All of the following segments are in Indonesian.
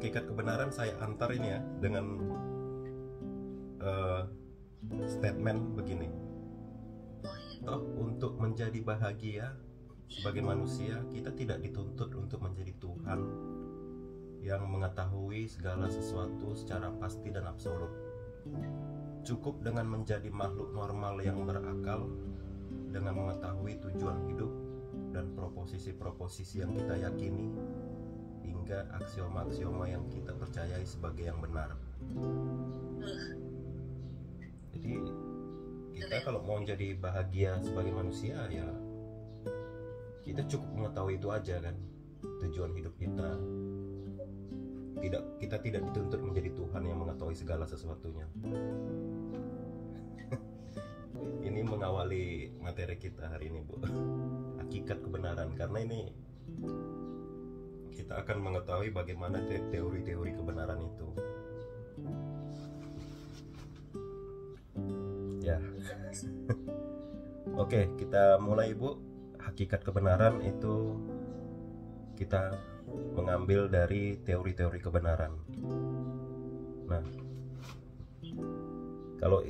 hakikat kebenaran saya antar ini ya dengan statement begini. Toh untuk menjadi bahagia sebagai manusia, kita tidak dituntut untuk menjadi Tuhan yang mengetahui segala sesuatu secara pasti dan absolut. Cukup dengan menjadi makhluk normal yang berakal, dengan mengetahui tujuan hidup dan proposisi-proposisi yang kita yakini, hingga aksioma-aksioma yang kita percayai sebagai yang benar. Jadi kita kalau mau jadi bahagia sebagai manusia, ya kita cukup mengetahui itu aja kan, tujuan hidup kita. Kita tidak dituntut menjadi Tuhan yang mengetahui segala sesuatunya. Ini mengawali materi kita hari ini, Bu. Hakikat kebenaran, karena ini kita akan mengetahui bagaimana teori-teori kebenaran itu. Ya. Oke, kita mulai, Bu. Hakikat kebenaran itu kita mengambil dari teori-teori kebenaran. Nah, kalau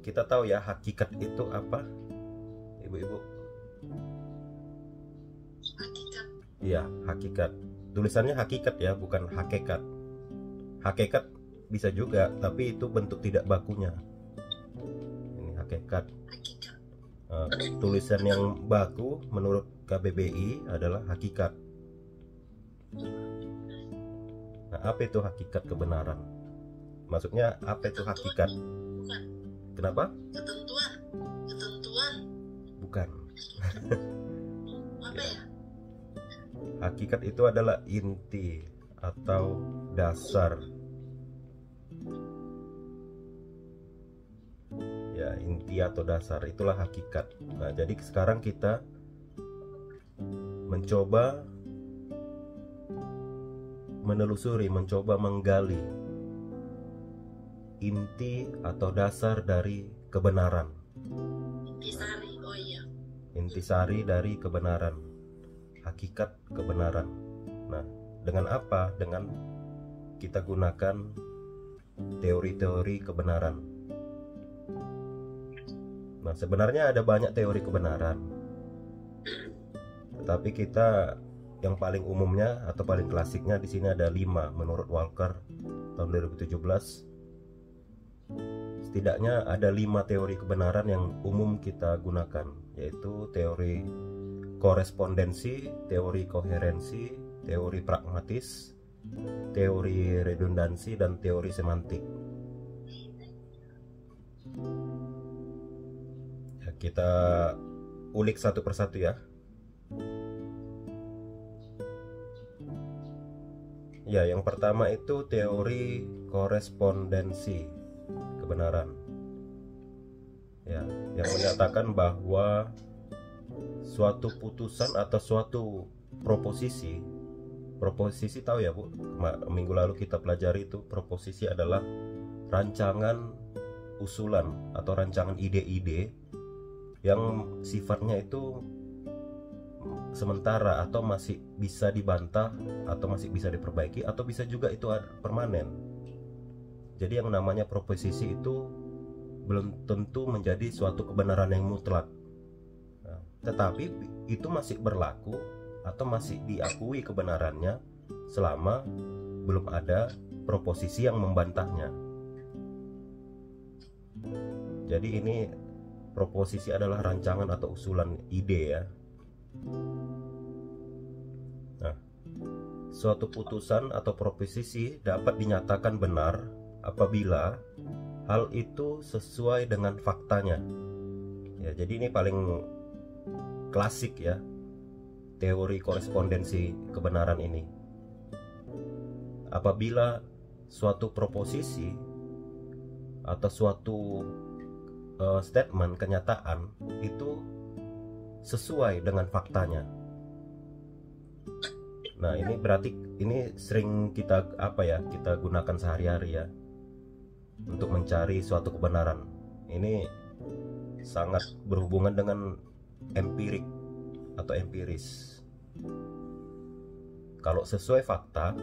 kita tahu ya hakikat itu apa, Ibu-ibu? Hakikat. Iya, hakikat. Tulisannya hakikat ya, bukan hakikat. Hakikat bisa juga, tapi itu bentuk tidak bakunya. Ini hakikat. Tulisan yang baku menurut KBBI adalah hakikat. Nah, apa itu hakikat kebenaran? Maksudnya apa itu hakikat? Bukan. Kenapa? Ketentuan. Bukan. Apa ya? Hakikat itu adalah inti atau dasar. Ya, inti atau dasar itulah hakikat. Nah, jadi sekarang kita mencoba menelusuri, mencoba menggali inti atau dasar dari kebenaran. Intisari, oh iya. Intisari dari kebenaran, hakikat kebenaran. Nah, dengan apa? Dengan kita gunakan teori-teori kebenaran. Nah, sebenarnya ada banyak teori kebenaran, tetapi kita yang paling umumnya atau paling klasiknya di sini ada 5 menurut Walker tahun 2017. Setidaknya ada 5 teori kebenaran yang umum kita gunakan, yaitu teori korespondensi, teori koherensi, teori pragmatis, teori redundansi, dan teori semantik. Ya, kita ulik satu persatu ya. Ya, yang pertama itu teori korespondensi kebenaran. Ya, yang menyatakan bahwa suatu putusan atau suatu proposisi tahu ya, Bu? Minggu lalu kita pelajari itu proposisi adalah rancangan usulan atau rancangan ide-ide yang sifatnya itu sementara atau masih bisa dibantah atau masih bisa diperbaiki atau bisa juga itu permanen. Jadi yang namanya proposisi itu belum tentu menjadi suatu kebenaran yang mutlak. Nah, tetapi itu masih berlaku atau masih diakui kebenarannya selama belum ada proposisi yang membantahnya. Jadi ini proposisi adalah rancangan atau usulan ide ya. Nah, suatu putusan atau proposisi dapat dinyatakan benar apabila hal itu sesuai dengan faktanya. Ya, jadi ini paling klasik ya, teori korespondensi kebenaran ini. Apabila suatu proposisi atau suatu statement, kenyataan itu sesuai dengan faktanya. Nah, ini berarti ini sering kita kita gunakan sehari-hari ya untuk mencari suatu kebenaran. Ini sangat berhubungan dengan empirik atau empiris. Kalau sesuai fakta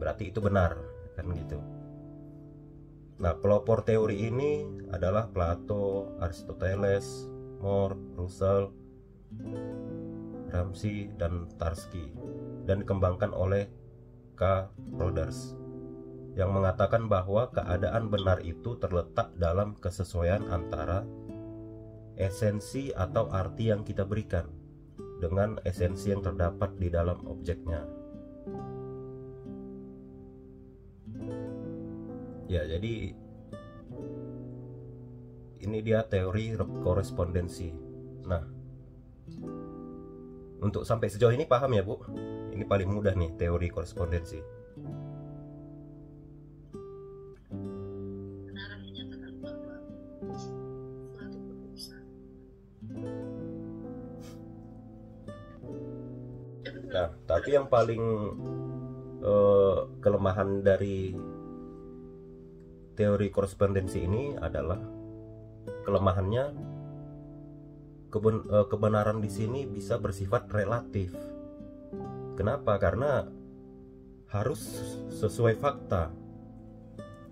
berarti itu benar, kan gitu. Nah, pelopor teori ini adalah Plato, Aristoteles, More, Russell, Ramsey, dan Tarski, dan dikembangkan oleh K. Rodgers, yang mengatakan bahwa keadaan benar itu terletak dalam kesesuaian antara esensi atau arti yang kita berikan dengan esensi yang terdapat di dalam objeknya. Ya, jadi ini dia teori korespondensi. Nah, untuk sampai sejauh ini paham ya, Bu? Ini paling mudah nih, teori korespondensi. Kebenaran menyatakan bahwa suatu keputusan. Nah, tapi yang paling kelemahan dari teori korespondensi ini adalah kelemahannya kebenaran di sini bisa bersifat relatif. Kenapa? Karena harus sesuai fakta.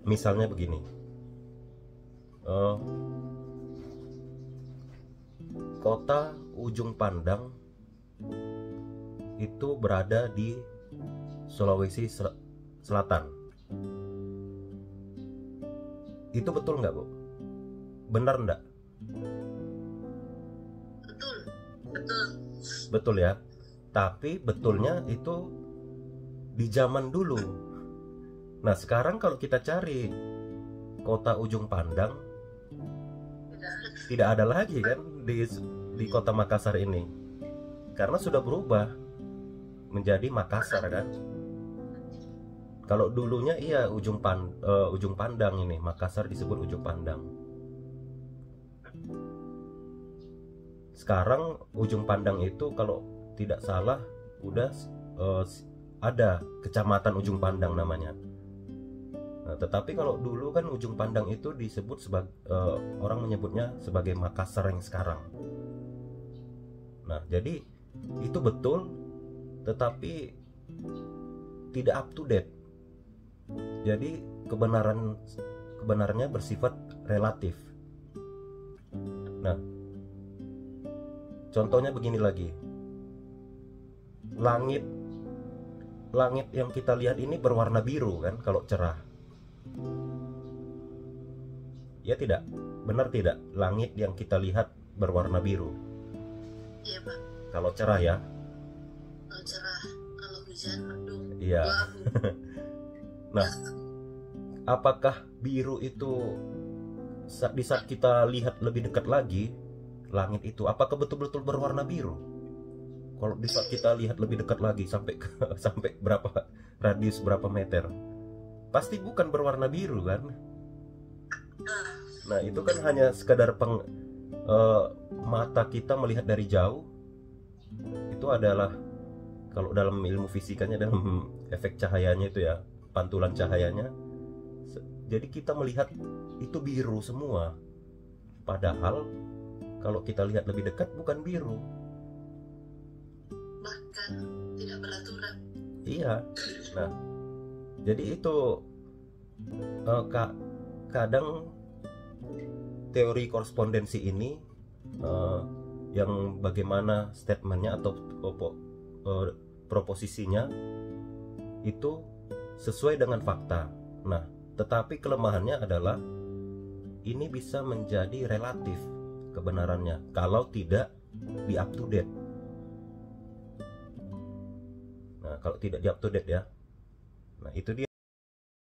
Misalnya begini, kota Ujung Pandang itu berada di Sulawesi Selatan. Itu betul nggak, Bu? Benar nggak? Betul, betul. Betul ya. Tapi betulnya itu di zaman dulu. Nah, sekarang kalau kita cari kota Ujung Pandang, tidak ada lagi kan di kota Makassar ini, karena sudah berubah menjadi Makassar kan. Kalau dulunya iya Ujung Pandang ini, Makassar disebut Ujung Pandang. Sekarang Ujung Pandang itu kalau tidak salah udah ada kecamatan Ujung Pandang namanya. Nah, tetapi kalau dulu kan Ujung Pandang itu disebut sebagai orang menyebutnya sebagai Makassar yang sekarang. Nah, jadi itu betul, tetapi tidak up to date. Jadi kebenarannya bersifat relatif. Nah, contohnya begini lagi. Langit yang kita lihat ini berwarna biru kan kalau cerah. Ya tidak? Benar tidak? Langit yang kita lihat berwarna biru. Iya, Pak. Kalau cerah ya. Kalau cerah, kalau hujan mendung. Iya. Abu. Nah, apakah biru itu di saat kita lihat lebih dekat lagi langit itu, apakah betul-betul berwarna biru? Kalau di saat kita lihat lebih dekat lagi sampai berapa radius berapa meter, pasti bukan berwarna biru kan? Nah, itu kan hanya sekadar mata kita melihat dari jauh. Itu adalah kalau dalam ilmu fisikanya, dalam efek cahayanya itu ya, pantulan cahayanya. Jadi kita melihat itu biru semua. Padahal kalau kita lihat lebih dekat bukan biru. Bahkan tidak beraturan. Iya. Nah, jadi itu kadang teori korespondensi ini yang bagaimana statementnya atau proposisinya itu sesuai dengan fakta. Nah, tetapi kelemahannya adalah ini bisa menjadi relatif kebenarannya kalau tidak di up to date. Nah, kalau tidak di up to date ya. Nah, itu dia